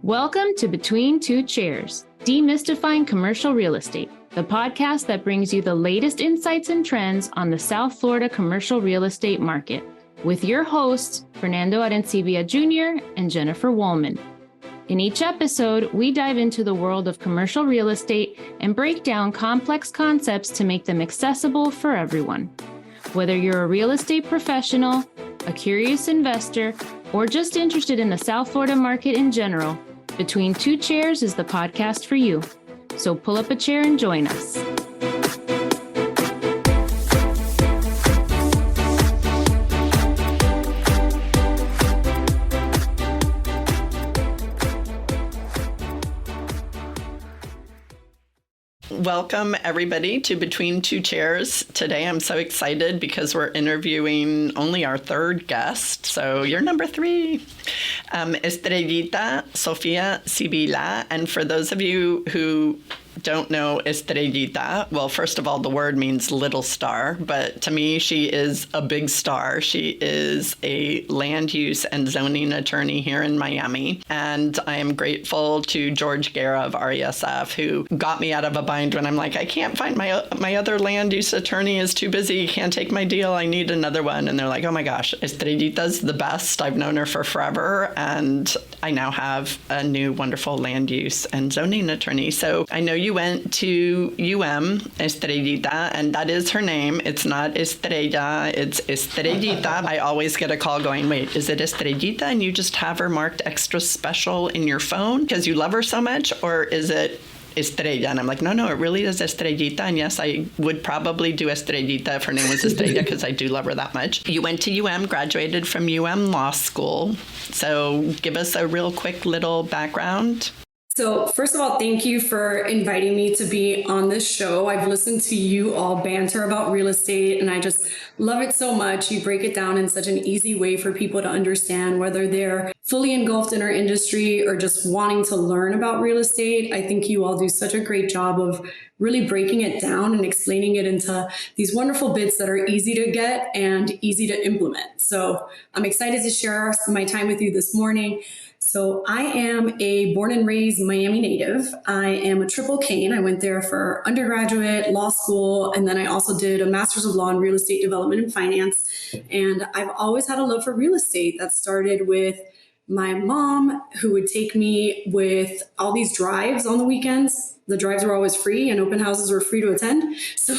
Welcome to Between Two Chairs, Demystifying Commercial Real Estate, the podcast that brings you the latest insights and trends on the South Florida commercial real estate market, with your hosts, Fernando Arencibia Jr. and Jennifer Woolman. In each episode, we dive into the world of commercial real estate and break down complex concepts to make them accessible for everyone. Whether you're a real estate professional, a curious investor, or just interested in the South Florida market in general, Between Two Chairs is the podcast for you. So pull up a chair and join us. Welcome, everybody, to Between Two Chairs. Today, I'm so excited because we're interviewing only our third guest. So you're number 3, Estrellita, Sofia, Sibila. And for those of you who don't know Estrellita, well, first of all, the word means little star, but to me, she is a big star. She is a land use and zoning attorney here in Miami. And I am grateful to George Guerra of RESF, who got me out of a bind when I'm like, I can't find my other land use attorney is too busy, can't take my deal, I need another one. And they're like, oh my gosh, Estrellita's the best. I've known her for forever. And I now have a new wonderful land use and zoning attorney. So I know you went to Estrellita, and that is her name. It's not Estrella, it's Estrellita. I always get a call going, wait, is it Estrellita and you just have her marked extra special in your phone because you love her so much, or is it Estrella? And I'm like, no, it really is Estrellita. And yes, I would probably do Estrellita if her name was Estrella because I do love her that much. You went to graduated from Law School. So give us a real quick little background. So first of all, thank you for inviting me to be on this show. I've listened to you all banter about real estate, and I just love it so much. You break it down in such an easy way for people to understand, whether they're fully engulfed in our industry or just wanting to learn about real estate. I think you all do such a great job of really breaking it down and explaining it into these wonderful bits that are easy to get and easy to implement. So I'm excited to share my time with you this morning. So I am a born and raised Miami native. I am a triple cane. I went there for undergraduate, law school, and then I also did a master's of law in real estate development and finance. And I've always had a love for real estate that started with my mom, who would take me with all these drives on the weekends. The drives were always free and open houses were free to attend. So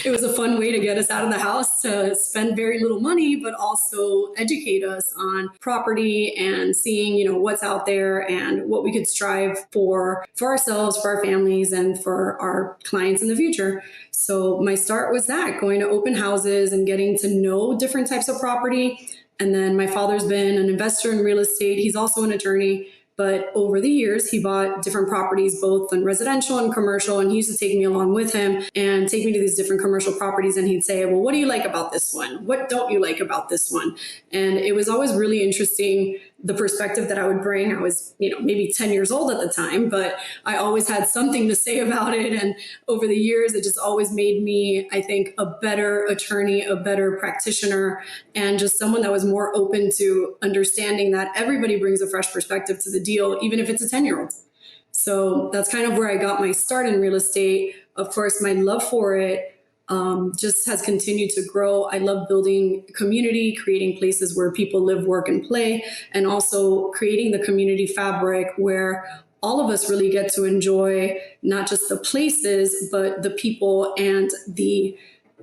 it was a fun way to get us out of the house to spend very little money, but also educate us on property and seeing, what's out there and what we could strive for ourselves, for our families, and for our clients in the future. So my start was that, going to open houses and getting to know different types of property. And then my father's been an investor in real estate. He's also an attorney. But over the years, he bought different properties, both in residential and commercial. And he used to take me along with him and take me to these different commercial properties. And he'd say, well, what do you like about this one? What don't you like about this one? And it was always really interesting, the perspective that I would bring. I was, maybe 10 years old at the time, but I always had something to say about it. And over the years, it just always made me, I think, a better attorney, a better practitioner, and just someone that was more open to understanding that everybody brings a fresh perspective to the deal, even if it's a 10-year-old. So that's kind of where I got my start in real estate. Of course, my love for it just has continued to grow. I love building community, creating places where people live, work, and play, and also creating the community fabric where all of us really get to enjoy not just the places, but the people and the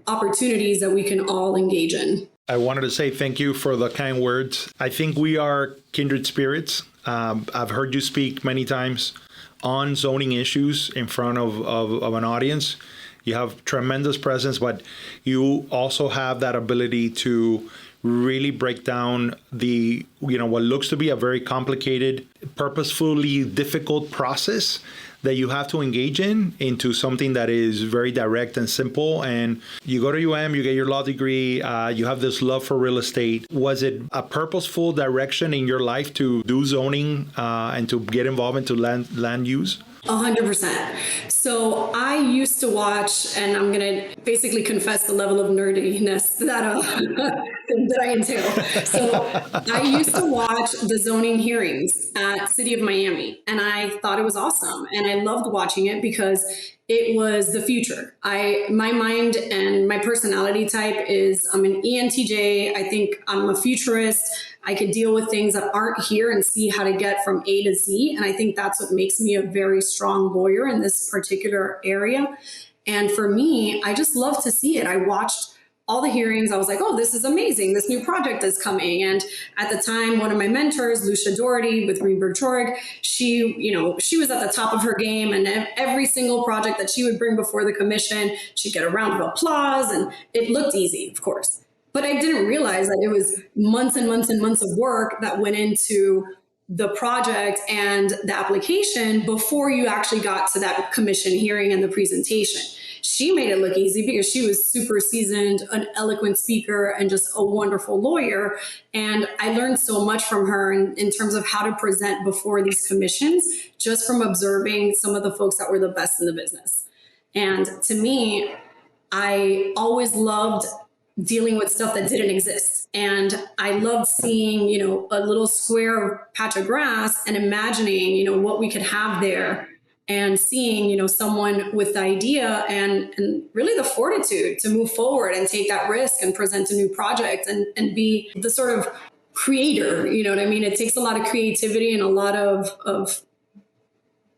opportunities that we can all engage in. I wanted to say thank you for the kind words. I think we are kindred spirits. I've heard you speak many times on zoning issues in front of an audience. You have tremendous presence, but you also have that ability to really break down the, what looks to be a very complicated, purposefully difficult process that you have to engage into something that is very direct and simple. And you go to you get your law degree, you have this love for real estate. Was it a purposeful direction in your life to do zoning and to get involved into land use? 100%. So I used to watch, and I'm going to basically confess the level of nerdiness that that I entail. So I used to watch the zoning hearings at City of Miami, and I thought it was awesome. And I loved watching it because it was the future. My mind and my personality type is I'm an ENTJ. I think I'm a futurist. I could deal with things that aren't here and see how to get from A to Z. And I think that's what makes me a very strong lawyer in this particular area. And for me, I just love to see it. I watched all the hearings. I was like, oh, this is amazing. This new project is coming. And at the time, one of my mentors, Lucia Doherty with Greenberg Trorg, she was at the top of her game, and every single project that she would bring before the commission, she'd get a round of applause, and it looked easy, of course. But I didn't realize that it was months and months and months of work that went into the project and the application before you actually got to that commission hearing and the presentation. She made it look easy because she was super seasoned, an eloquent speaker, and just a wonderful lawyer. And I learned so much from her in terms of how to present before these commissions, just from observing some of the folks that were the best in the business. And to me, I always loved dealing with stuff that didn't exist. And I loved seeing, a little square patch of grass and imagining, what we could have there, and seeing, someone with the idea and really the fortitude to move forward and take that risk and present a new project and be the sort of creator, you know what I mean? It takes a lot of creativity and a lot of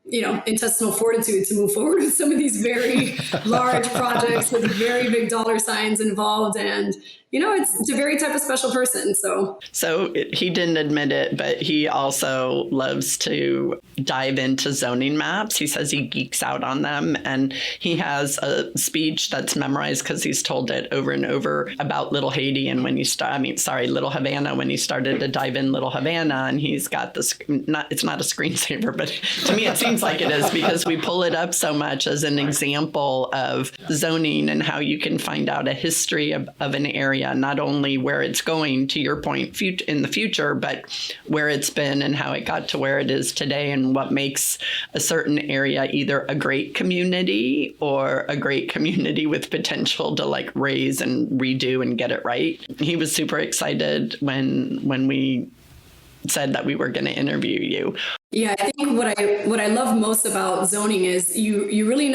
intestinal fortitude to move forward with some of these very large projects with very big dollar signs involved. And, it's a very type of special person. So he didn't admit it, but he also loves to dive into zoning maps. He says he geeks out on them. And he has a speech that's memorized because he's told it over and over about Little Haiti. And when Little Havana, when he started to dive in Little Havana, and he's got this, it's not a screensaver, but to me, it seems like it is because we pull it up so much as an example of zoning and how you can find out a history of an area, not only where it's going, to your point, in the future, but where it's been and how it got to where it is today and what makes a certain area either a great community or a great community with potential to raise and redo and get it right. He was super excited when we said that we were going to interview you. Yeah, I think what I love most about zoning is you really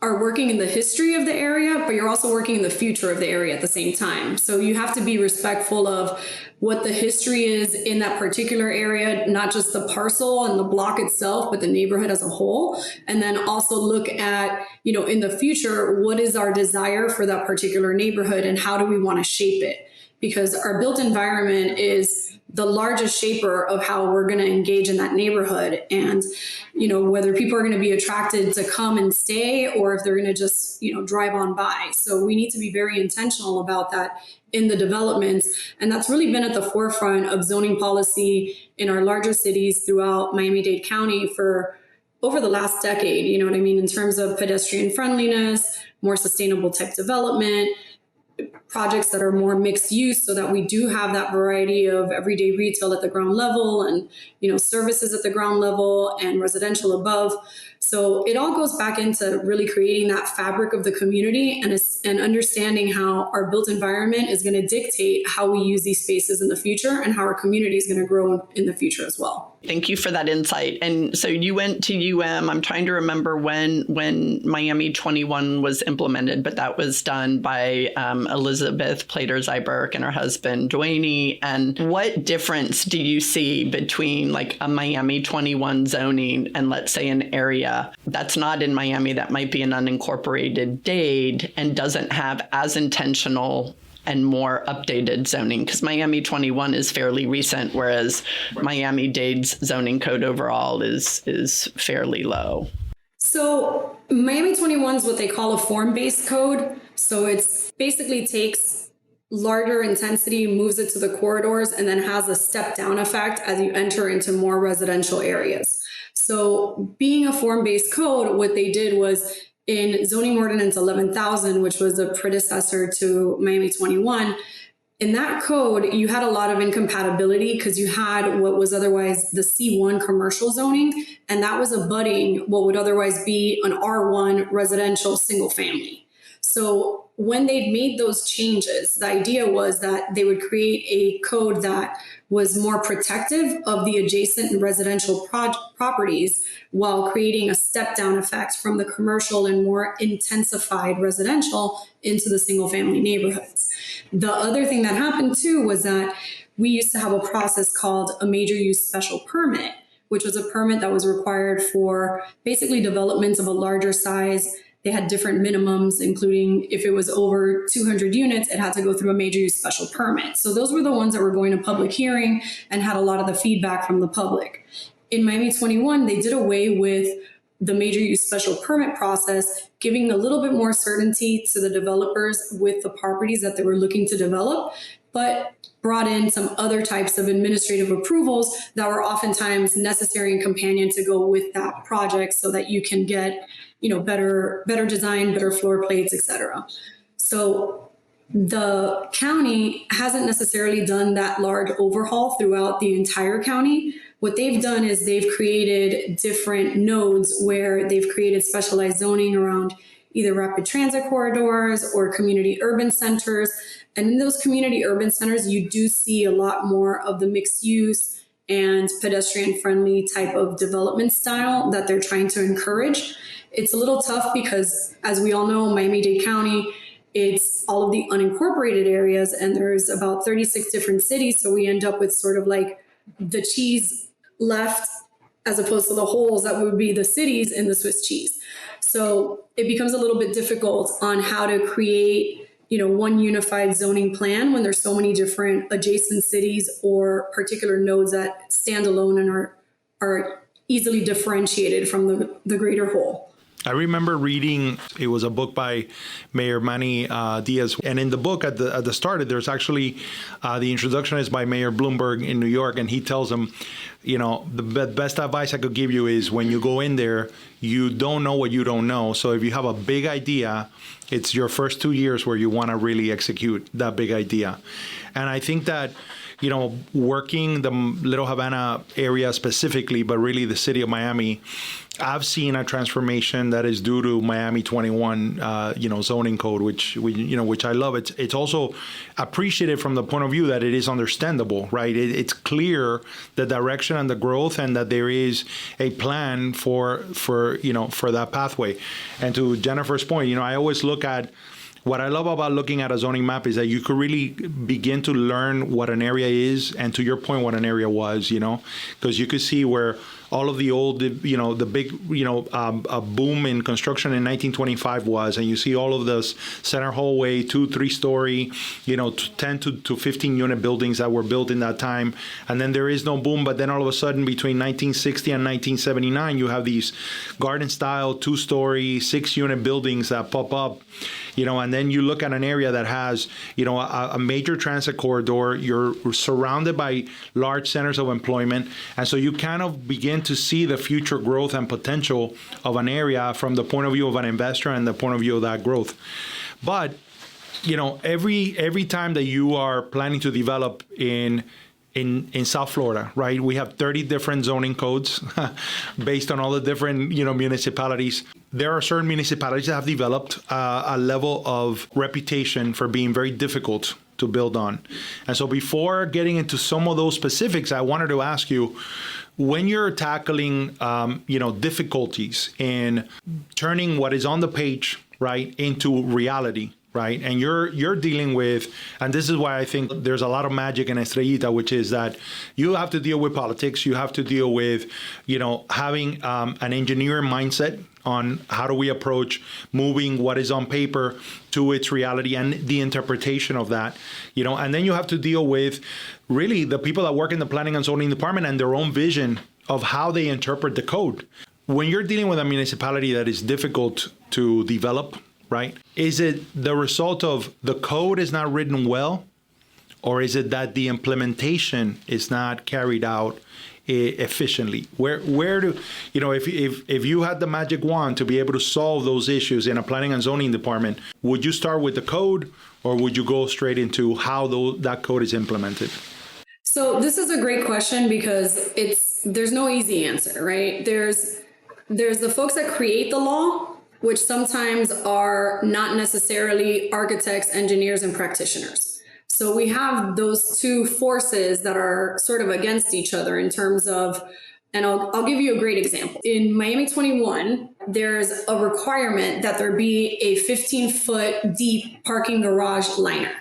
are working in the history of the area, but you're also working in the future of the area at the same time. So you have to be respectful of what the history is in that particular area, not just the parcel and the block itself, but the neighborhood as a whole. And then also look at, in the future, what is our desire for that particular neighborhood and how do we want to shape it? Because our built environment is the largest shaper of how we're going to engage in that neighborhood. And, whether people are going to be attracted to come and stay or if they're going to just, drive on by. So we need to be very intentional about that in the developments. And that's really been at the forefront of zoning policy in our larger cities throughout Miami-Dade County for over the last decade, in terms of pedestrian friendliness, more sustainable tech development, projects that are more mixed use so that we do have that variety of everyday retail at the ground level and, services at the ground level and residential above. So it all goes back into really creating that fabric of the community and understanding how our built environment is going to dictate how we use these spaces in the future and how our community is going to grow in the future as well. Thank you for that insight. And so you went to I'm trying to remember when Miami 21 was implemented, but that was done by Elizabeth Plater-Zyberk and her husband, Dwayne. And what difference do you see between a Miami 21 zoning and let's say an area that's not in Miami that might be an unincorporated Dade and doesn't have as intentional and more updated zoning? Because Miami 21 is fairly recent, whereas Miami-Dade's zoning code overall is fairly low. So Miami 21 is what they call a form-based code. So it's basically takes larger intensity, moves it to the corridors, and then has a step-down effect as you enter into more residential areas. So being a form-based code, what they did was in zoning ordinance 11,000, which was a predecessor to Miami 21, In that code, you had a lot of incompatibility because you had what was otherwise the C1 commercial zoning, and that was abutting what would otherwise be an R1 residential single family. So when they'd made those changes, the idea was that they would create a code that was more protective of the adjacent residential properties while creating a step down effect from the commercial and more intensified residential into the single family neighborhoods. The other thing that happened too was that we used to have a process called a major use special permit, which was a permit that was required for basically developments of a larger size. They had different minimums, including if it was over 200 units, it had to go through a major use special permit. So those were the ones that were going to public hearing and had a lot of the feedback from the public. In Miami 21, they did away with the major use special permit process, giving a little bit more certainty to the developers with the properties that they were looking to develop, but brought in some other types of administrative approvals that were oftentimes necessary and companion to go with that project so that you can get, better design, better floor plates, etc. So the county hasn't necessarily done that large overhaul throughout the entire county. What they've done is they've created different nodes where they've created specialized zoning around either rapid transit corridors or community urban centers. And in those community urban centers, you do see a lot more of the mixed use and pedestrian friendly type of development style that they're trying to encourage. It's a little tough because, as we all know, Miami-Dade County, it's all of the unincorporated areas, and there's about 36 different cities. So we end up with sort of like the cheese left as opposed to the holes that would be the cities in the Swiss cheese. So it becomes a little bit difficult on how to create, one unified zoning plan when there's so many different adjacent cities or particular nodes that stand alone and are easily differentiated from the greater whole. I remember reading, it was a book by Mayor Manny Diaz. And in the book at the start, there's actually, the introduction is by Mayor Bloomberg in New York. And he tells them, the best advice I could give you is when you go in there, you don't know what you don't know. So if you have a big idea, it's your first 2 years where you want to really execute that big idea. And I think that, working the Little Havana area specifically, but really the city of Miami, I've seen a transformation that is due to Miami 21, zoning code, which I love. It's also appreciated from the point of view that it is understandable, right? It's clear the direction and the growth, and that there is a plan for that pathway. And to Jennifer's point, I always look at. What I love about looking at a zoning map is that you could really begin to learn what an area is, and to your point, what an area was, because you could see where all of the old, the big, boom in construction in 1925 was, and you see all of this center hallway, 2-3 story, 10 to 15 unit buildings that were built in that time. And then there is no boom, but then all of a sudden between 1960 and 1979, you have these garden style 2-story, 6 unit buildings that pop up, and then you look at an area that has, a major transit corridor. You're surrounded by large centers of employment. And so you kind of begin to see the future growth and potential of an area from the point of view of an investor and the point of view of that growth. But, every time that you are planning to develop in South Florida, right? We have 30 different zoning codes based on all the different, municipalities. There are certain municipalities that have developed a level of reputation for being very difficult to build on. And so before getting into some of those specifics, I wanted to ask you, when you're tackling, difficulties in turning what is on the page, right, into reality, right? And you're dealing with, and this is why I think there's a lot of magic in Estrellita, which is that you have to deal with politics. You have to deal with, having an engineering mindset on how do we approach moving what is on paper to its reality and the interpretation of that, and then you have to deal with really the people that work in the planning and zoning department and their own vision of how they interpret the code. When you're dealing with a municipality that is difficult to develop, right? Is it the result of the code is not written well, or is it that the implementation is not carried out efficiently? Where do, if you had the magic wand to be able to solve those issues in a planning and zoning department, would you start with the code, or would you go straight into how that code is implemented? So this is a great question because there's no easy answer, right? There's the folks that create the law, which sometimes are not necessarily architects, engineers, and practitioners. So we have those two forces that are sort of against each other in terms of, and I'll give you a great example. In Miami 21, there's a requirement that there be a 15-foot deep parking garage liner,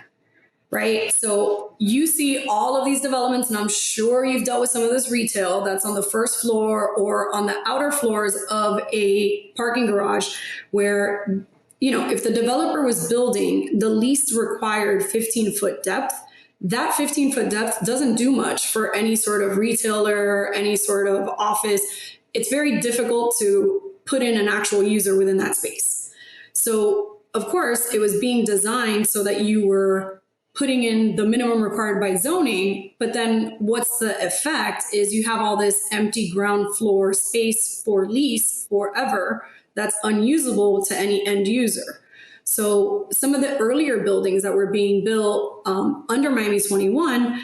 right? So you see all of these developments, and I'm sure you've dealt with some of this retail that's on the first floor or on the outer floors of a parking garage where, if the developer was building the least required 15-foot depth, that 15-foot depth doesn't do much for any sort of retailer, any sort of office. It's very difficult to put in an actual user within that space. So, of course, it was being designed so that you were putting in the minimum required by zoning, but then what's the effect is you have all this empty ground floor space for lease forever that's unusable to any end user. So some of the earlier buildings that were being built under Miami 21,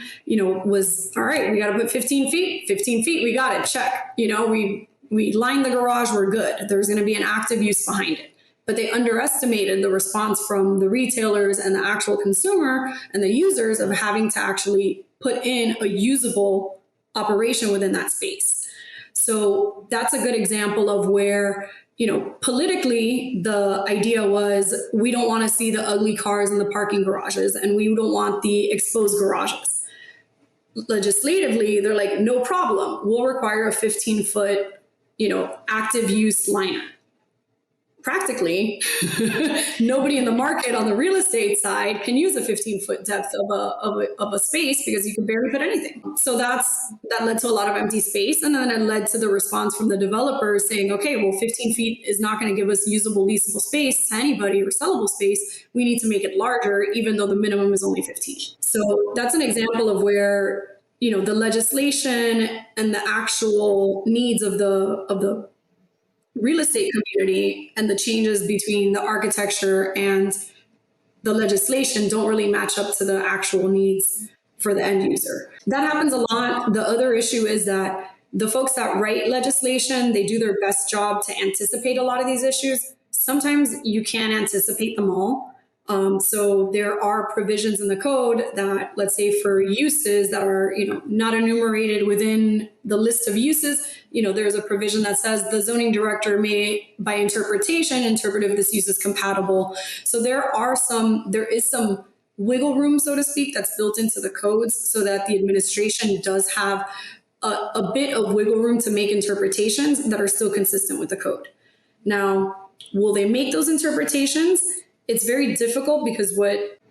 was, all right, we got to put 15 feet, we got it, check. We lined the garage, we're good. There's going to be an active use behind it. But they underestimated the response from the retailers and the actual consumer and the users of having to actually put in a usable operation within that space. So that's a good example of where, politically, the idea was we don't want to see the ugly cars in the parking garages and we don't want the exposed garages. Legislatively, they're like, no problem. We'll require a 15-foot, active use liner. Practically, nobody in the market on the real estate side can use a 15-foot depth of a space because you can barely put anything. So that led to a lot of empty space. And then it led to the response from the developers saying, okay, well, 15 feet is not going to give us usable, leasable space to anybody or sellable space. We need to make it larger, even though the minimum is only 15. So that's an example of where, the legislation and the actual needs of the real estate community and the changes between the architecture and the legislation don't really match up to the actual needs for the end user. That happens a lot. The other issue is that the folks that write legislation, they do their best job to anticipate a lot of these issues. Sometimes you can't anticipate them all. So there are provisions in the code that, let's say for uses that are, not enumerated within the list of uses, there's a provision that says the zoning director may, by interpretation, interpret if this use is compatible. So there is some wiggle room, so to speak, that's built into the codes so that the administration does have a bit of wiggle room to make interpretations that are still consistent with the code. Now, will they make those interpretations? It's very difficult because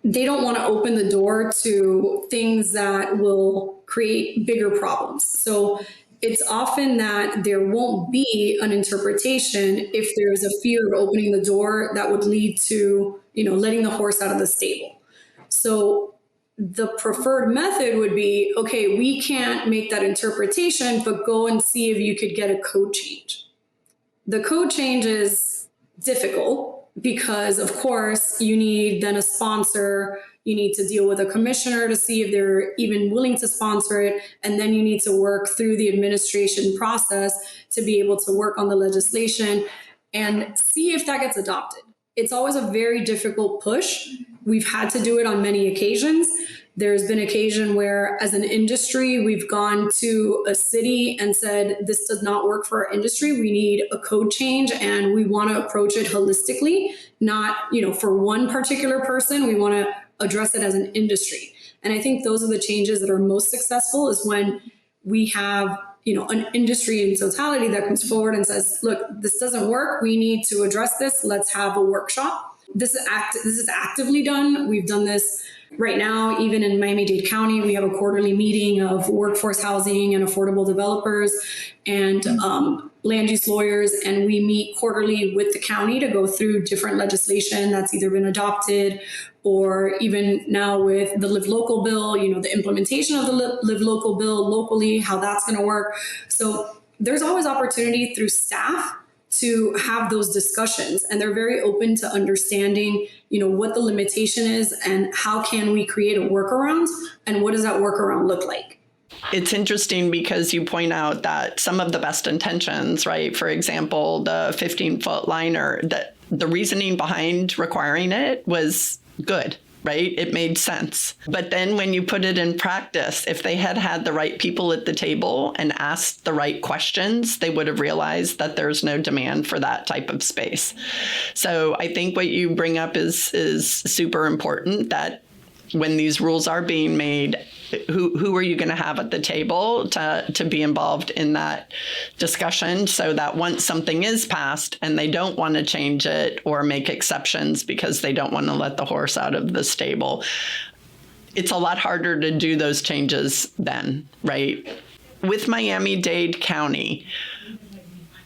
they don't want to open the door to things that will create bigger problems. So it's often that there won't be an interpretation if there's a fear of opening the door that would lead to, letting the horse out of the stable. So the preferred method would be, okay, we can't make that interpretation, but go and see if you could get a code change. The code change is difficult because, of course, you need then a sponsor. You need to deal with a commissioner to see if they're even willing to sponsor it. And then you need to work through the administration process to be able to work on the legislation and see if that gets adopted. It's always a very difficult push. We've had to do it on many occasions. There's been occasion where, as an industry, we've gone to a city and said, this does not work for our industry. We need a code change and we want to approach it holistically, not, for one particular person. We want to address it as an industry. And I think those are the changes that are most successful is when we have, an industry in totality that comes forward and says, look, this doesn't work. We need to address this. Let's have a workshop. This is actively done. We've done this Right now, even in Miami-Dade County, we have a quarterly meeting of workforce housing and affordable developers and land use lawyers, and we meet quarterly with the county to go through different legislation that's either been adopted or even now with the Live Local bill, the implementation of the Live Local bill locally, how that's going to work. So there's always opportunity through staff to have those discussions, and they're very open to understanding, what the limitation is and how can we create a workaround and what does that workaround look like. It's interesting because you point out that some of the best intentions, right? For example, the 15-foot liner, that the reasoning behind requiring it was good. Right? It made sense. But then when you put it in practice, if they had had the right people at the table and asked the right questions, they would have realized that there's no demand for that type of space. So I think what you bring up is super important, that when these rules are being made, who are you going to have at the table to be involved in that discussion, so that once something is passed and they don't want to change it or make exceptions because they don't want to let the horse out of the stable, it's a lot harder to do those changes then, right? With Miami-Dade County,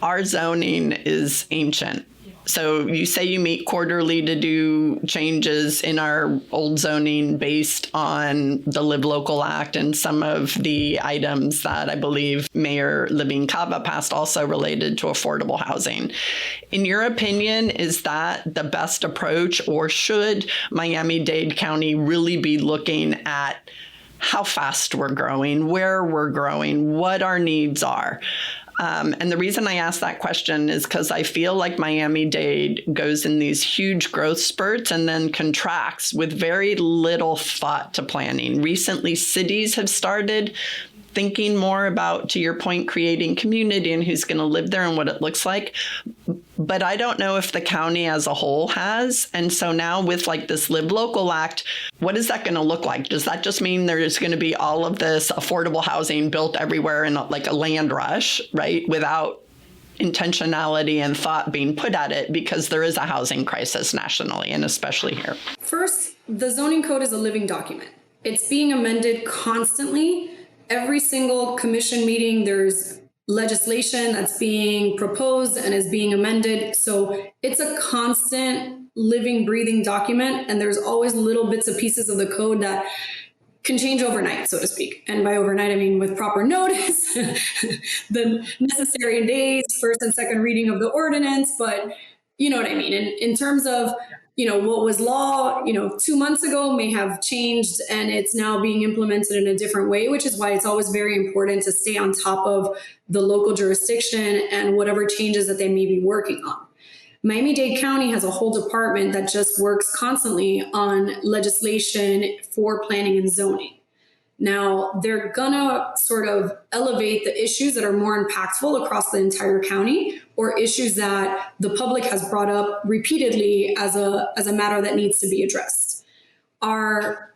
our zoning is ancient. So you say you meet quarterly to do changes in our old zoning based on the Live Local Act and some of the items that I believe Mayor Libin Cava passed also related to affordable housing. In your opinion, is that the best approach, or should Miami-Dade County really be looking at how fast we're growing, where we're growing, what our needs are? And the reason I ask that question is because I feel like Miami-Dade goes in these huge growth spurts and then contracts with very little thought to planning. Recently, cities have started thinking more about, to your point, creating community and who's going to live there and what it looks like. But I don't know if the county as a whole has. And so now with like this Live Local Act, what is that going to look like? Does that just mean there's going to be all of this affordable housing built everywhere in like a land rush, right? Without intentionality and thought being put at it, because there is a housing crisis nationally and especially here. First, the zoning code is a living document. It's being amended constantly. Every single commission meeting, there's legislation that's being proposed and is being amended. So it's a constant living, breathing document. And there's always little bits and pieces of the code that can change overnight, so to speak. And by overnight, I mean with proper notice, the necessary days, first and second reading of the ordinance. But you know what I mean? In terms of, what was law, 2 months ago may have changed and it's now being implemented in a different way, which is why it's always very important to stay on top of the local jurisdiction and whatever changes that they may be working on. Miami-Dade County has a whole department that just works constantly on legislation for planning and zoning. Now, they're gonna sort of elevate the issues that are more impactful across the entire county, or issues that the public has brought up repeatedly as a matter that needs to be addressed. Our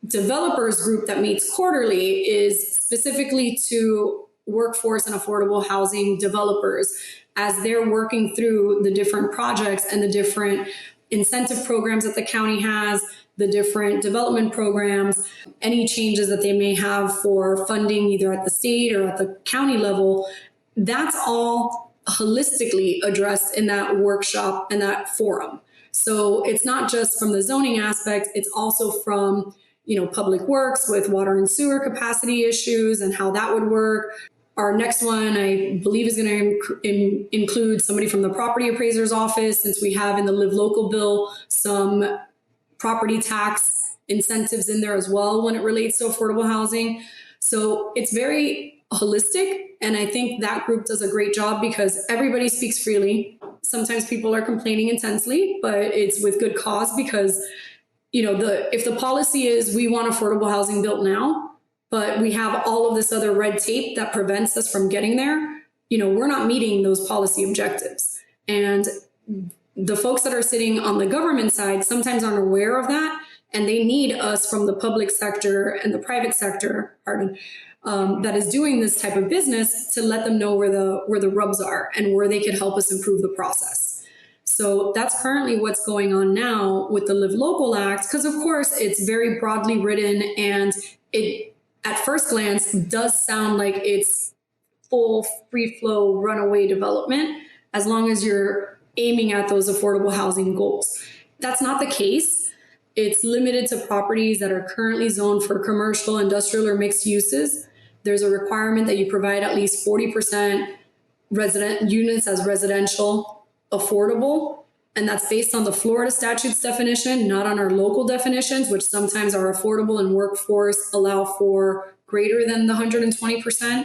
developers group that meets quarterly is specifically to workforce and affordable housing developers as they're working through the different projects and the different incentive programs that the county has, the different development programs, any changes that they may have for funding either at the state or at the county level. That's all holistically addressed in that workshop and that forum. So it's not just from the zoning aspect, it's also from, public works with water and sewer capacity issues and how that would work. Our next one, I believe, is going to include somebody from the property appraiser's office, since we have in the Live Local bill some property tax incentives in there as well when it relates to affordable housing. So it's very holistic. And I think that group does a great job because everybody speaks freely. Sometimes people are complaining intensely, but it's with good cause because, if the policy is we want affordable housing built now, but we have all of this other red tape that prevents us from getting there, we're not meeting those policy objectives. And the folks that are sitting on the government side sometimes aren't aware of that, and they need us from the public sector and the private sector, that is doing this type of business to let them know where the rubs are and where they could help us improve the process. So that's currently what's going on now with the Live Local Act, because of course it's very broadly written and it at first glance does sound like it's full free flow runaway development as long as you're aiming at those affordable housing goals. That's not the case. It's limited to properties that are currently zoned for commercial, industrial, or mixed uses. There's a requirement that you provide at least 40% resident units as residential affordable. And that's based on the Florida statute's definition, not on our local definitions, which sometimes our affordable and workforce allow for greater than the 120%.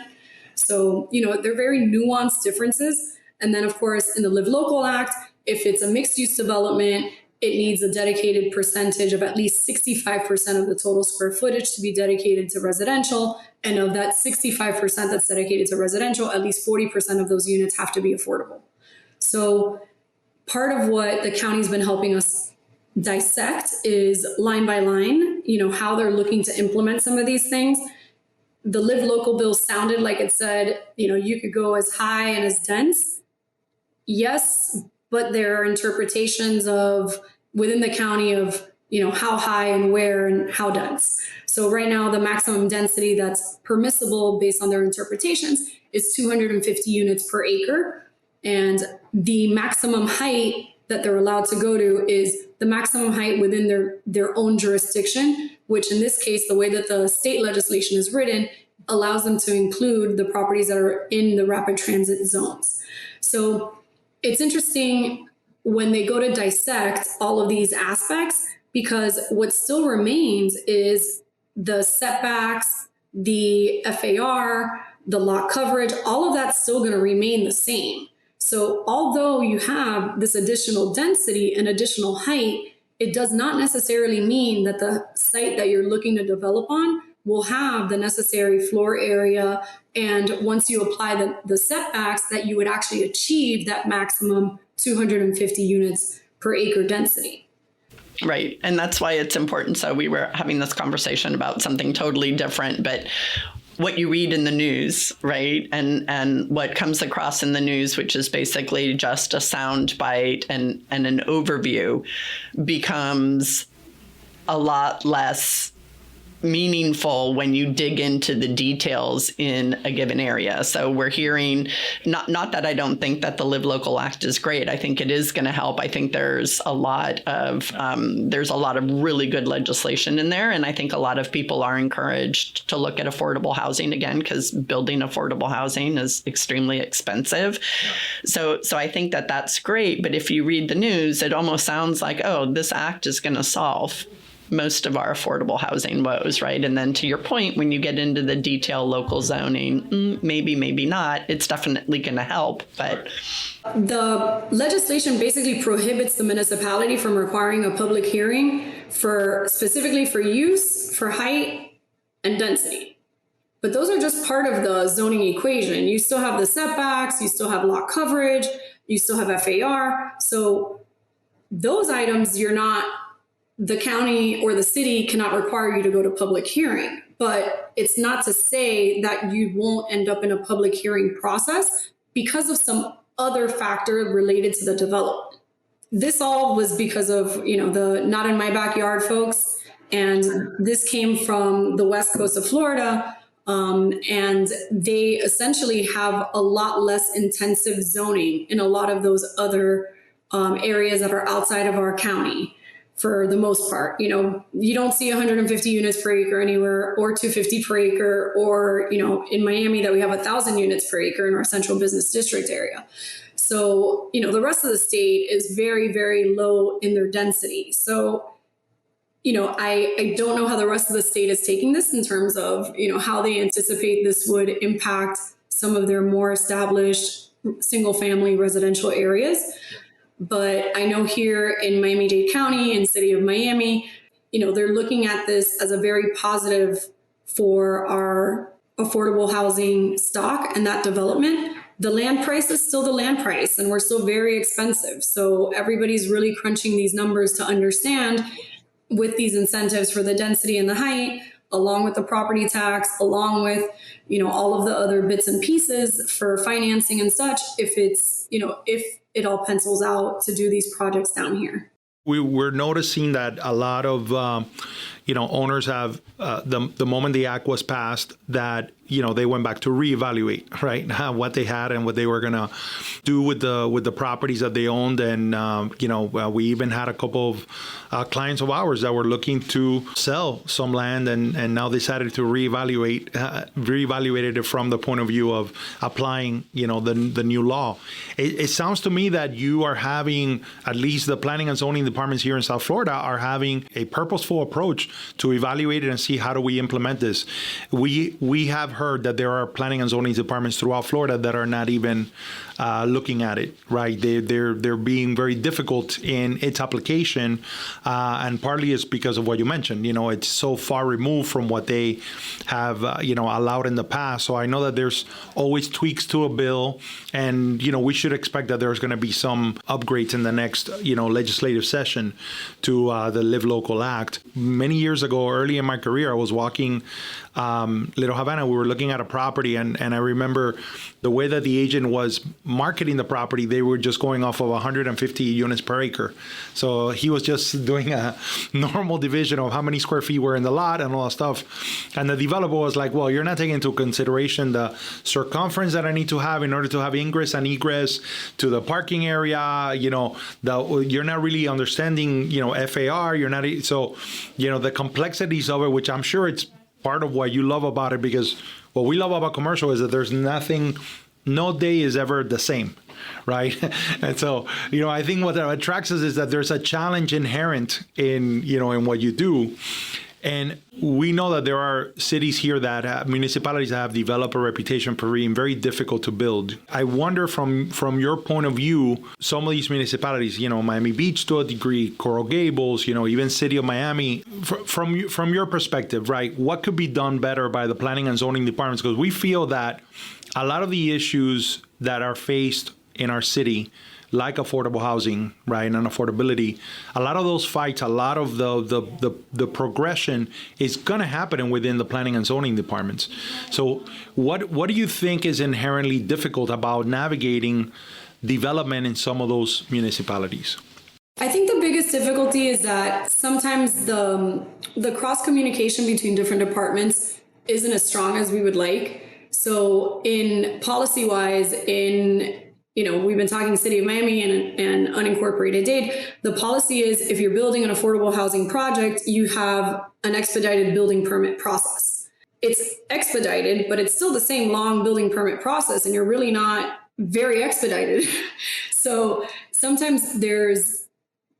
So, they're very nuanced differences. And then, of course, in the Live Local Act, if it's a mixed use development, it needs a dedicated percentage of at least 65% of the total square footage to be dedicated to residential. And of that 65% that's dedicated to residential, at least 40% of those units have to be affordable. So part of what the county's been helping us dissect is line by line, how they're looking to implement some of these things. The Live Local bill sounded like it said, you could go as high and as dense. Yes, but there are interpretations of within the county of, how high and where and how dense. So right now, the maximum density that's permissible based on their interpretations is 250 units per acre. And the maximum height that they're allowed to go to is the maximum height within their own jurisdiction, which in this case, the way that the state legislation is written, allows them to include the properties that are in the rapid transit zones. So it's interesting when they go to dissect all of these aspects, because what still remains is the setbacks, the FAR, the lot coverage, all of that's still going to remain the same. So although you have this additional density and additional height, it does not necessarily mean that the site that you're looking to develop on will have the necessary floor area. And once you apply the setbacks, that you would actually achieve that maximum 250 units per acre density. Right. And that's why it's important. So we were having this conversation about something totally different, but what you read in the news, right? And what comes across in the news, which is basically just a sound bite and an overview, becomes a lot less meaningful when you dig into the details in a given area. So we're hearing, not that I don't think that the Live Local Act is great. I think it is going to help. I think there's a lot of really good legislation in there. And I think a lot of people are encouraged to look at affordable housing again, because building affordable housing is extremely expensive. So I think that that's great. But if you read the news, it almost sounds like, oh, this act is going to solve most of our affordable housing woes, right? And then to your point, when you get into the detailed local zoning, maybe not, it's definitely going to help. But the legislation basically prohibits the municipality from requiring a public hearing specifically for use, for height, and density. But those are just part of the zoning equation. You still have the setbacks, you still have lot coverage, you still have FAR. So those items, the county or the city cannot require you to go to public hearing, but it's not to say that you won't end up in a public hearing process because of some other factor related to the development. This all was because of, the not in my backyard folks. And this came from the west coast of Florida. And they essentially have a lot less intensive zoning in a lot of those other areas that are outside of our county. For the most part, you don't see 150 units per acre anywhere, or 250 per acre, or, in Miami that we have 1,000 units per acre in our central business district area. So, the rest of the state is very, very low in their density. So, I don't know how the rest of the state is taking this in terms of, how they anticipate this would impact some of their more established single family residential areas. But I know here in Miami-Dade County and city of Miami, they're looking at this as a very positive for our affordable housing stock and that development. The land price is still the land price, and we're still very expensive. So everybody's really crunching these numbers to understand with these incentives for the density and the height, along with the property tax, along with, all of the other bits and pieces for financing and such, if it all pencils out to do these projects down here. We're noticing that a lot of owners have the moment the act was passed that they went back to reevaluate, right, what they had and what they were gonna do with the properties that they owned. And we even had a couple of clients of ours that were looking to sell some land and now decided to reevaluated it from the point of view of applying the new law. It sounds to me that you are having, at least the planning and zoning departments here in South Florida are having a purposeful approach to evaluate it and see how do we implement this. We have heard that there are planning and zoning departments throughout Florida that are not even looking at it, right? They're being very difficult in its application, and partly it's because of what you mentioned. It's so far removed from what they have allowed in the past. So I know that there's always tweaks to a bill, and we should expect that there's going to be some upgrades in the next legislative session to the Live Local Act. Many years ago, early in my career, I was walking Little Havana. We were looking at a property, and I remember the way that the agent was marketing the property, they were just going off of 150 units per acre. So he was just doing a normal division of how many square feet were in the lot and all that stuff. And the developer was like, well, you're not taking into consideration the circumference that I need to have in order to have ingress and egress to the parking area. You're not really understanding, FAR. You're not, so, the complexities of it, which I'm sure it's part of what you love about it, because what we love about commercial is that there's no day is ever the same, right? And so, I think what attracts us is that there's a challenge inherent in what you do. And we know that there are cities here that municipalities that have developed a reputation for being very difficult to build. I wonder from your point of view, some of these municipalities, Miami Beach to a degree, Coral Gables, even City of Miami, from your perspective, right, what could be done better by the planning and zoning departments? Because we feel that a lot of the issues that are faced in our city, like affordable housing, right, and affordability, a lot of those fights, a lot of the progression is going to happen within the planning and zoning departments. So what do you think is inherently difficult about navigating development in some of those municipalities? I think the biggest difficulty is that sometimes the cross communication between different departments isn't as strong as we would like. So in policy-wise, we've been talking City of Miami and unincorporated Dade. The policy is if you're building an affordable housing project, you have an expedited building permit process. It's expedited, but it's still the same long building permit process, and you're really not very expedited. So sometimes there's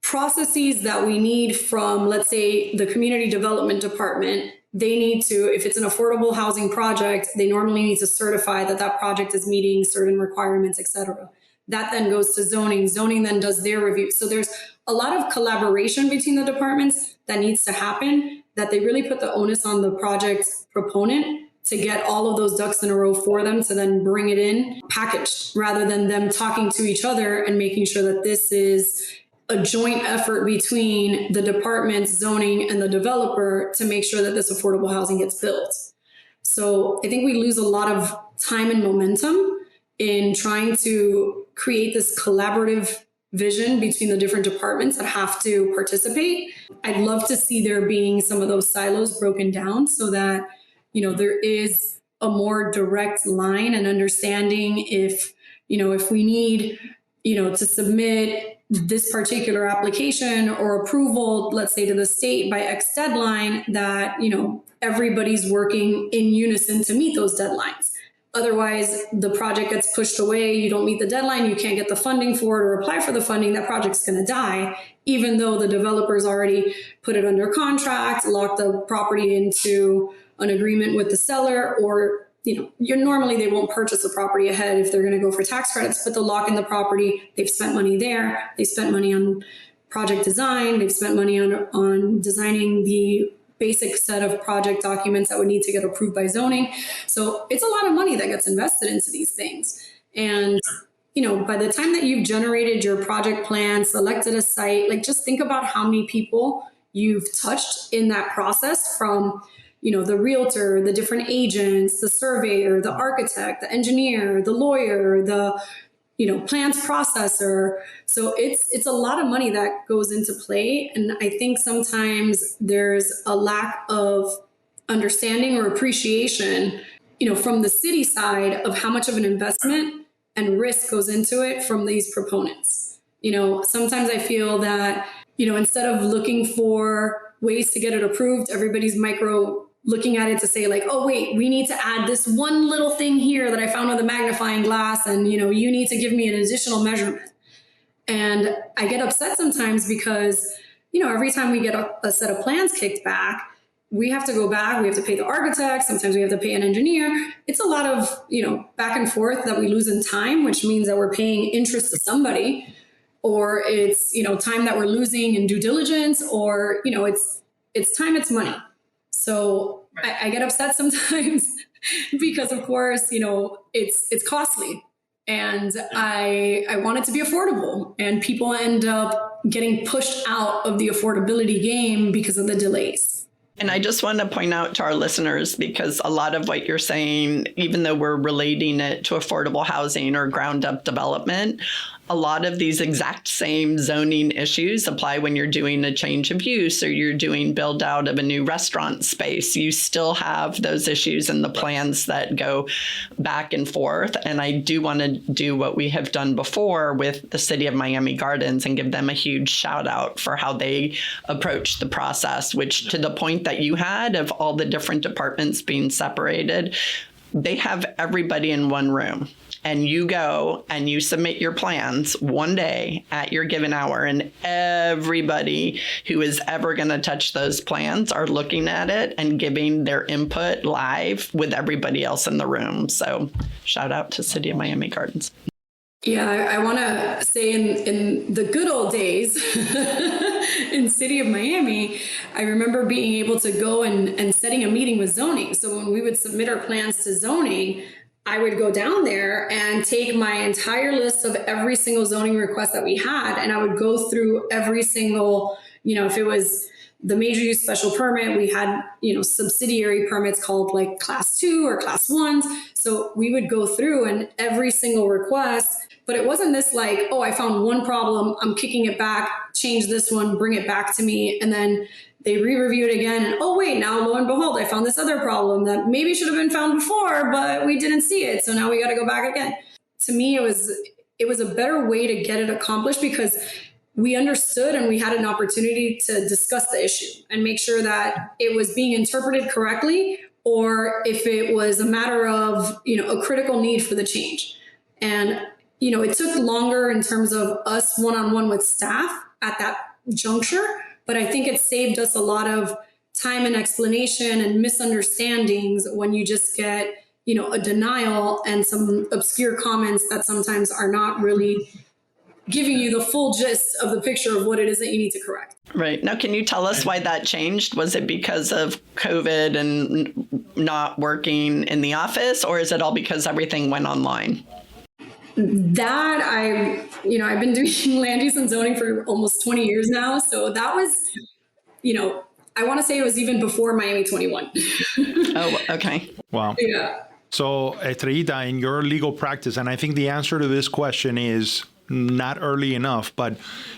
processes that we need from, let's say, the community development department. They need to, if it's an affordable housing project, they normally need to certify that that project is meeting certain requirements, et cetera. That then goes to zoning. Zoning then does their review. So there's a lot of collaboration between the departments that needs to happen, that they really put the onus on the project proponent to get all of those ducks in a row for them to then bring it in packaged, rather than them talking to each other and making sure that this is a joint effort between the department's zoning and the developer to make sure that this affordable housing gets built. So I think we lose a lot of time and momentum in trying to create this collaborative vision between the different departments that have to participate. I'd love to see there being some of those silos broken down so that, there is a more direct line and understanding if we need, to submit this particular application or approval, let's say to the state by X deadline, that, everybody's working in unison to meet those deadlines. Otherwise, the project gets pushed away, you don't meet the deadline, you can't get the funding for it or apply for the funding, that project's going to die, even though the developer's already put it under contract, locked the property into an agreement with the seller, or normally they won't purchase the property ahead if they're going to go for tax credits, but they'll lock in the property. They've spent money there. They spent money on project design. They've spent money on designing the basic set of project documents that would need to get approved by zoning. So it's a lot of money that gets invested into these things. And, by the time that you've generated your project plan, selected a site, just think about how many people you've touched in that process from, the realtor, the different agents, the surveyor, the architect, the engineer, the lawyer, the plans processor. So it's a lot of money that goes into play. And I think sometimes there's a lack of understanding or appreciation, from the city side of how much of an investment and risk goes into it from these proponents. Sometimes I feel that, instead of looking for ways to get it approved, everybody's looking at it to say like, oh, wait, we need to add this one little thing here that I found with a magnifying glass. And, you need to give me an additional measurement. And I get upset sometimes because, every time we get a set of plans kicked back, we have to go back, we have to pay the architect, sometimes we have to pay an engineer. It's a lot of, back and forth that we lose in time, which means that we're paying interest to somebody, or it's, time that we're losing in due diligence, or, it's time, it's money. So I get upset sometimes because, of course, it's costly, and I want it to be affordable, and people end up getting pushed out of the affordability game because of the delays. And I just want to point out to our listeners, because a lot of what you're saying, even though we're relating it to affordable housing or ground up development, a lot of these exact same zoning issues apply when you're doing a change of use or you're doing build out of a new restaurant space. You still have those issues in the plans that go back and forth. And I do want to do what we have done before with the City of Miami Gardens and give them a huge shout out for how they approach the process, which, to the point that you had of all the different departments being separated, they have everybody in one room. And you go and you submit your plans one day at your given hour, and everybody who is ever going to touch those plans are looking at it and giving their input live with everybody else in the room. So shout out to City of Miami Gardens. Yeah, I want to say in the good old days in City of Miami, I remember being able to go and setting a meeting with zoning. So when we would submit our plans to zoning, I would go down there and take my entire list of every single zoning request that we had, and I would go through every single, if it was the major use special permit, we had, subsidiary permits called like class 2 or class 1s. So we would go through and every single request, but it wasn't this like, oh, I found one problem, I'm kicking it back, change this one, bring it back to me. And then they re-review it again, and oh wait, now lo and behold, I found this other problem that maybe should have been found before, but we didn't see it, so now we got to go back again. To me, it was a better way to get it accomplished because we understood and we had an opportunity to discuss the issue and make sure that it was being interpreted correctly, or if it was a matter of a critical need for the change. And it took longer in terms of us one-on-one with staff at that juncture. But I think it saved us a lot of time and explanation and misunderstandings when you just get, a denial and some obscure comments that sometimes are not really giving you the full gist of the picture of what it is that you need to correct. Right. Now, can you tell us why that changed? Was it because of COVID and not working in the office, or is it all because everything went online? That I've been doing land use and zoning for almost 20 years now. So that was, I want to say it was even before Miami 21. Oh, okay. Wow. Yeah. So Estrellita, in your legal practice, and I think the answer to this question is not early enough, but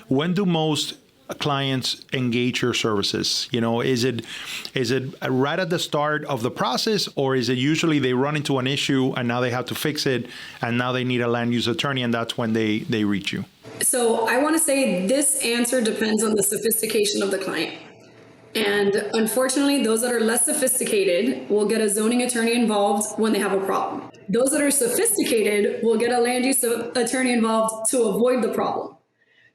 when do most clients engage your services? Is it right at the start of the process, or is it usually they run into an issue and now they have to fix it and now they need a land use attorney and that's when they reach you? So I want to say this answer depends on the sophistication of the client. And unfortunately, those that are less sophisticated will get a zoning attorney involved when they have a problem. Those that are sophisticated will get a land use attorney involved to avoid the problem.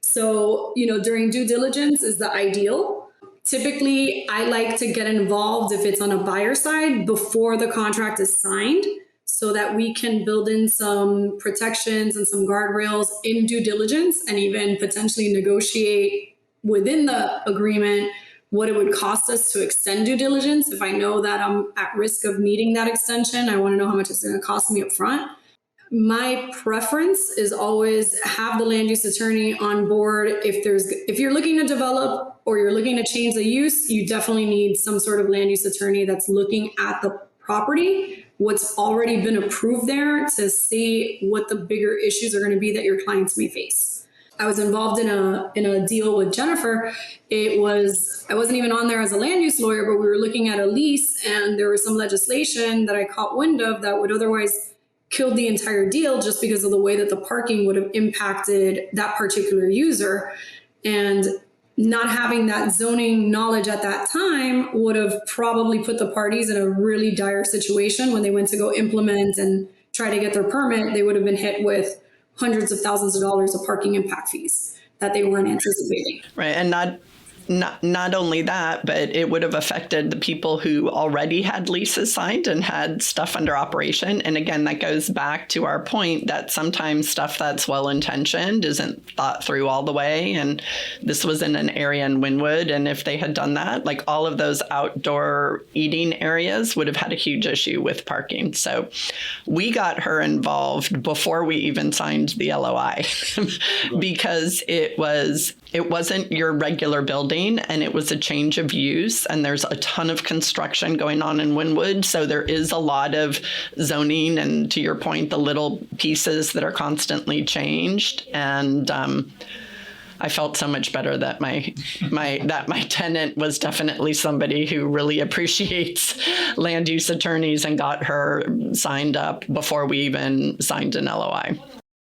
So, during due diligence is the ideal. Typically, I like to get involved if it's on a buyer side before the contract is signed, so that we can build in some protections and some guardrails in due diligence, and even potentially negotiate within the agreement what it would cost us to extend due diligence. If I know that I'm at risk of needing that extension, I want to know how much it's going to cost me up front. My preference is always have the land use attorney on board if you're looking to develop or you're looking to change the use, you definitely need some sort of land use attorney that's looking at the property, what's already been approved there, to see what the bigger issues are going to be that your clients may face. I was involved in a deal with Jennifer. I wasn't even on there as a land use lawyer, but we were looking at a lease, and there was some legislation that I caught wind of that would otherwise kill the entire deal just because of the way that the parking would have impacted that particular user. And not having that zoning knowledge at that time would have probably put the parties in a really dire situation when they went to go implement and try to get their permit. They would have been hit with hundreds of thousands of dollars of parking impact fees that they weren't anticipating. Right. And not only that, but it would have affected the people who already had leases signed and had stuff under operation. And again, that goes back to our point that sometimes stuff that's well-intentioned isn't thought through all the way. And this was in an area in Wynwood. And if they had done that, like all of those outdoor eating areas would have had a huge issue with parking. So we got her involved before we even signed the LOI because it wasn't your regular building, and it was a change of use, and there's a ton of construction going on in Wynwood. So there is a lot of zoning, and to your point, the little pieces that are constantly changed. And I felt so much better that my tenant was definitely somebody who really appreciates land use attorneys, and got her signed up before we even signed an LOI.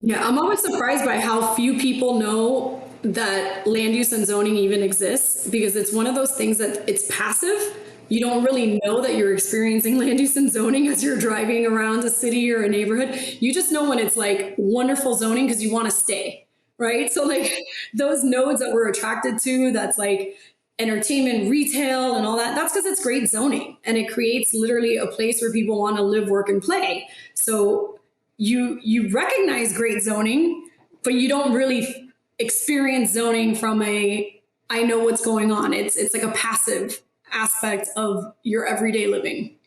Yeah, I'm always surprised by how few people know that land use and zoning even exists, because it's one of those things that it's passive. You don't really know that you're experiencing land use and zoning as you're driving around a city or a neighborhood. You just know when it's like wonderful zoning because you want to stay, right? So like those nodes that we're attracted to, that's like entertainment, retail, and all that, that's because it's great zoning, and it creates literally a place where people want to live, work, and play. So you recognize great zoning, but you don't really experience zoning from I know what's going on. It's like a passive aspect of your everyday living.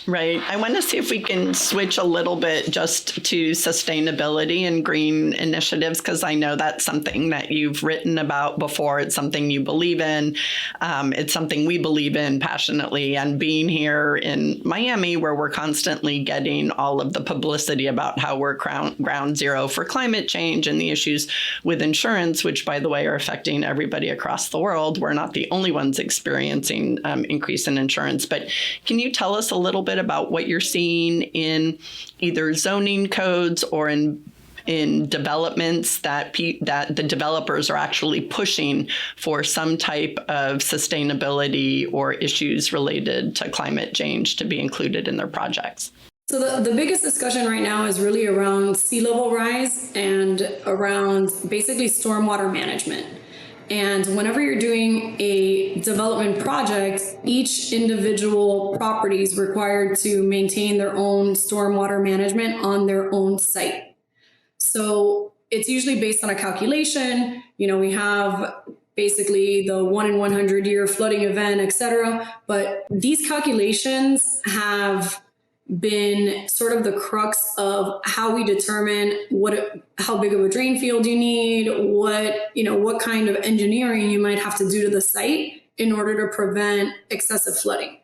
Right. I want to see if we can switch a little bit just to sustainability and green initiatives, because I know that's something that you've written about before. It's something you believe in. It's something we believe in passionately. And being here in Miami, where we're constantly getting all of the publicity about how we're ground zero for climate change and the issues with insurance, which, by the way, are affecting everybody across the world. We're not the only ones experiencing increase in insurance. But can you tell us a little bit about what you're seeing in either zoning codes or in developments that the developers are actually pushing for some type of sustainability or issues related to climate change to be included in their projects? So the biggest discussion right now is really around sea level rise and around basically stormwater management. And whenever you're doing a development project, each individual property is required to maintain their own stormwater management on their own site. So it's usually based on a calculation. You know, we have basically the 1 in 100 year flooding event, et cetera. But these calculations have been sort of the crux of how we determine how big of a drain field you need, what kind of engineering you might have to do to the site in order to prevent excessive flooding.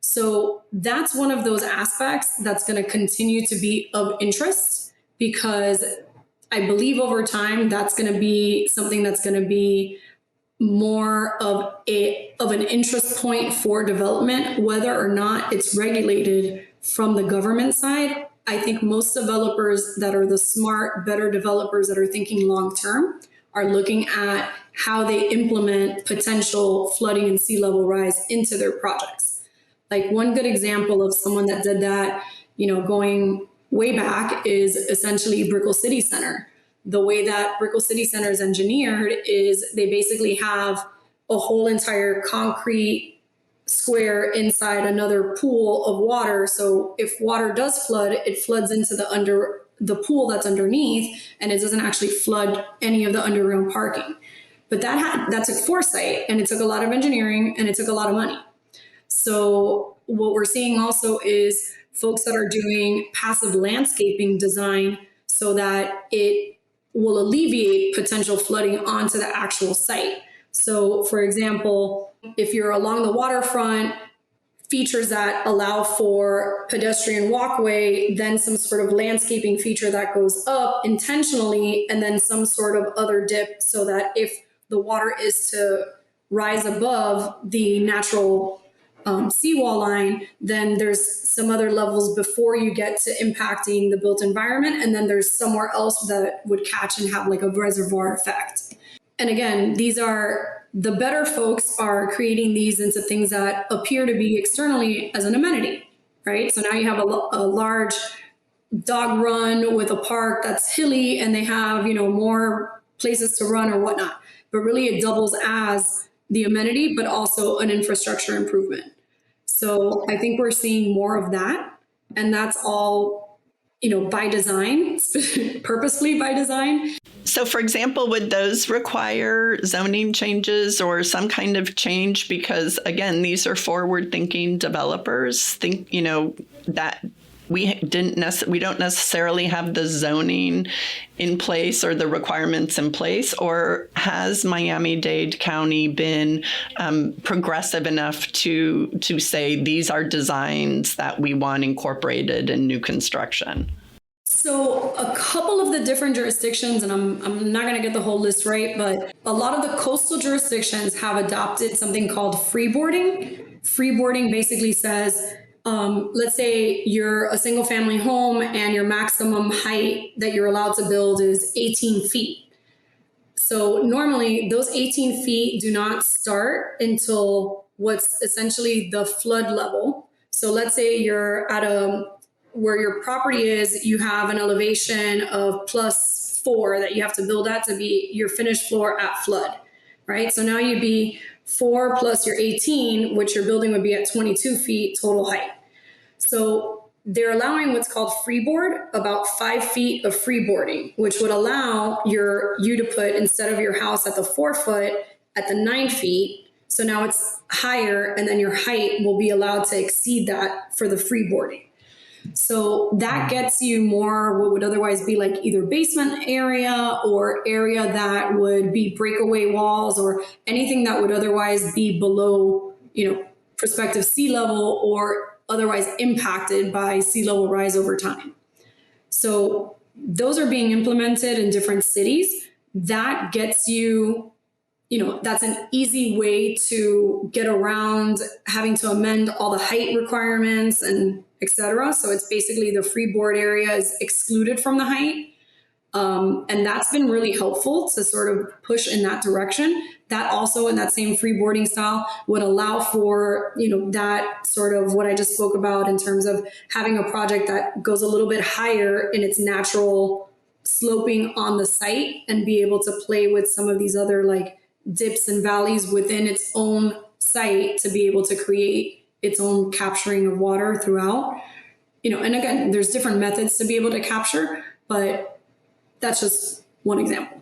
So that's one of those aspects that's going to continue to be of interest, because I believe over time that's going to be something that's going to be more of an interest point for development, whether or not it's regulated from the government side. I think most developers that are the smart, better developers that are thinking long term are looking at how they implement potential flooding and sea level rise into their projects. Like one good example of someone that did that, going way back, is essentially Brickell City Center. The way that Brickell City Center is engineered is they basically have a whole entire concrete square inside another pool of water. So if water does flood, it floods into the pool that's underneath, and it doesn't actually flood any of the underground parking. But that took foresight, and it took a lot of engineering, and it took a lot of money. So what we're seeing also is folks that are doing passive landscaping design so that it will alleviate potential flooding onto the actual site. So for example, if you're along the waterfront, features that allow for pedestrian walkway, then some sort of landscaping feature that goes up intentionally, and then some sort of other dip so that if the water is to rise above the natural seawall line, then there's some other levels before you get to impacting the built environment. And then there's somewhere else that would catch and have like a reservoir effect. And again, these are the better folks are creating these into things that appear to be externally as an amenity, right? So now you have a large dog run with a park that's hilly and they have, more places to run or whatnot. But really it doubles as the amenity, but also an infrastructure improvement. So I think we're seeing more of that. And that's all, by design, purposely by design. So, for example, would those require zoning changes or some kind of change? Because, again, these are forward-thinking developers. That we don't necessarily have the zoning in place or the requirements in place. Or has Miami-Dade County been progressive enough to say these are designs that we want incorporated in new construction? So a couple of the different jurisdictions, and I'm not going to get the whole list right, but a lot of the coastal jurisdictions have adopted something called freeboarding. Freeboarding basically says, let's say you're a single family home and your maximum height that you're allowed to build is 18 feet. So normally those 18 feet do not start until what's essentially the flood level. So let's say you're at where your property is, you have an elevation of +4 that you have to build at to be your finished floor at flood, right? So now you'd be 4 plus your 18, which your building would be at 22 feet total height. So they're allowing what's called freeboard, about 5 feet of freeboarding, which would allow you to put, instead of your house at the 4 foot, at the 9 feet. So now it's higher, and then your height will be allowed to exceed that for the freeboarding. So that gets you more what would otherwise be like either basement area or area that would be breakaway walls or anything that would otherwise be below, prospective sea level or otherwise impacted by sea level rise over time. So those are being implemented in different cities. That gets you, that's an easy way to get around having to amend all the height requirements and etc. So it's basically the freeboard area is excluded from the height. And that's been really helpful to sort of push in that direction. That also in that same freeboarding style would allow for, that sort of what I just spoke about in terms of having a project that goes a little bit higher in its natural sloping on the site and be able to play with some of these other like dips and valleys within its own site to be able to create its own capturing of water throughout, and again, there's different methods to be able to capture, but that's just one example.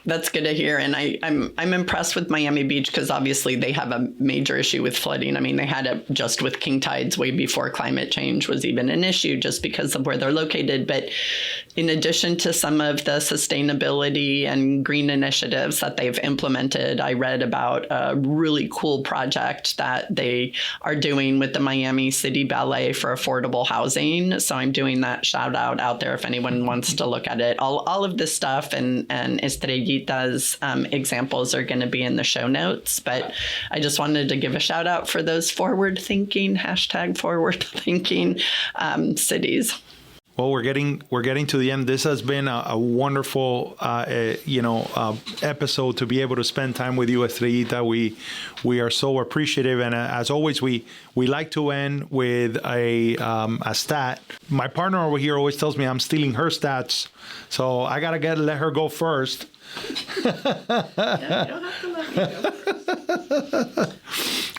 That's good to hear. And I'm impressed with Miami Beach because obviously they have a major issue with flooding. I mean, they had it just with king tides way before climate change was even an issue just because of where they're located. But in addition to some of the sustainability and green initiatives that they've implemented, I read about a really cool project that they are doing with the Miami City Ballet for affordable housing. So I'm doing that shout out there if anyone wants to look at it. All of this stuff and Estrellita's examples are going to be in the show notes, but I just wanted to give a shout out for those forward-thinking cities. Well, we're getting to the end. This has been a wonderful, episode to be able to spend time with you, Estrellita. We are so appreciative, and as always, we like to end with a stat. My partner over here always tells me I'm stealing her stats, so I gotta let her go first. You don't have to let me go first.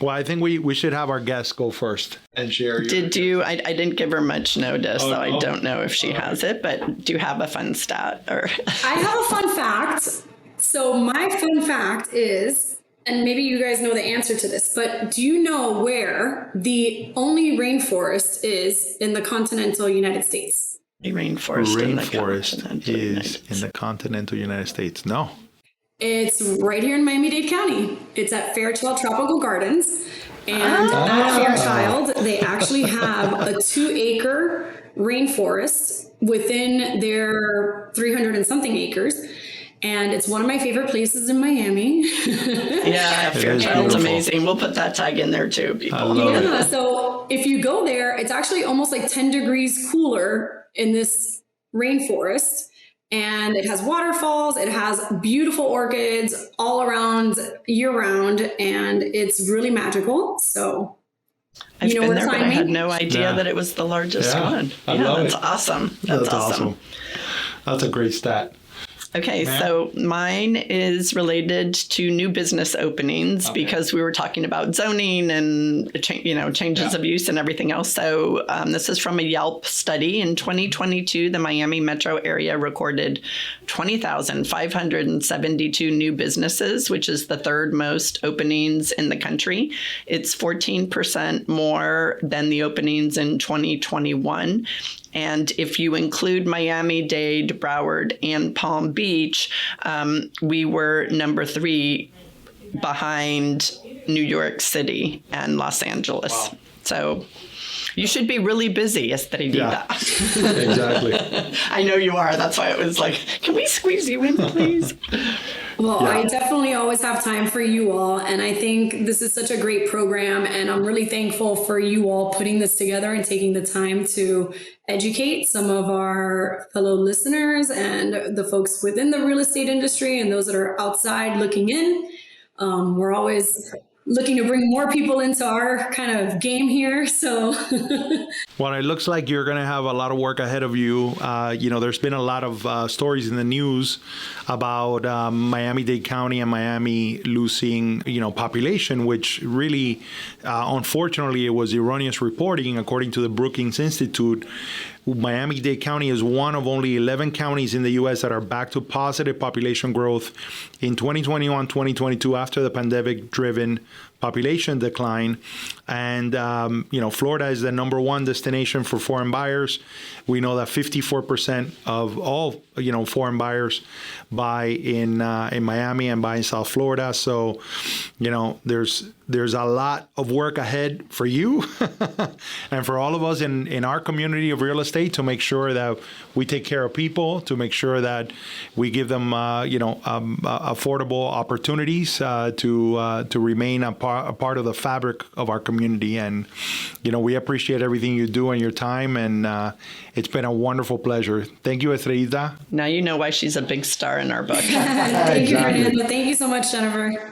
Well, I think we should have our guests go first and share. Did you? I didn't give her much notice, so I no. don't know if she has it. But do you have a fun stat? Or I have a fun fact. So my fun fact is, and maybe you guys know the answer to this, but do you know where the only rainforest is in the continental United States? The rainforest is in the continental United States. No. It's right here in Miami-Dade County. It's at Fairchild Tropical Gardens. And at Fairchild, they actually have a 2-acre rainforest within their 300 and something acres. And it's one of my favorite places in Miami. Yeah, Fairchild's amazing. We'll put that tag in there too, people. Yeah, so if you go there, it's actually almost like 10 degrees cooler in this rainforest. And it has waterfalls, it has beautiful orchids all around year round, and it's really magical. So, I've been there, but I had me? no idea that it was the largest one. That's awesome. That's awesome. That's a great stat. Okay, so mine is related to new business openings because we were talking about zoning and changes of use and everything else. So this is from a Yelp study. In 2022, the Miami metro area recorded 20,572 new businesses, which is the third most openings in the country. It's 14% more than the openings in 2021. And if you include Miami-Dade, Broward, and Palm Beach, we were number 3 behind New York City and Los Angeles. Wow. So you should be really busy, Estrellita. Yeah, exactly. I know you are. That's why it was like, can we squeeze you in, please? Well, I definitely always have time for you all. And I think this is such a great program. And I'm really thankful for you all putting this together and taking the time to educate some of our fellow listeners and the folks within the real estate industry and those that are outside looking in. We're always looking to bring more people into our kind of game here. So, well, it looks like you're going to have a lot of work ahead of you. There's been a lot of stories in the news about Miami-Dade County and Miami losing, population, which really, unfortunately, it was erroneous reporting. According to the Brookings Institute, Miami-Dade County is one of only 11 counties in the U.S. that are back to positive population growth in 2021, 2022 after the pandemic-driven population decline. And, Florida is the number one destination for foreign buyers. We know that 54% of all, foreign buyers buy in Miami and buy in South Florida. So, there's a lot of work ahead for you and for all of us in our community of real estate to make sure that we take care of people, to make sure that we give them, affordable opportunities to remain a part of the fabric of our community. And, we appreciate everything you do and your time. And it's been a wonderful pleasure. Thank you, Estrellita. Now you know why she's a big star in our book. Thank you, Fernando. Thank you so much, Jennifer.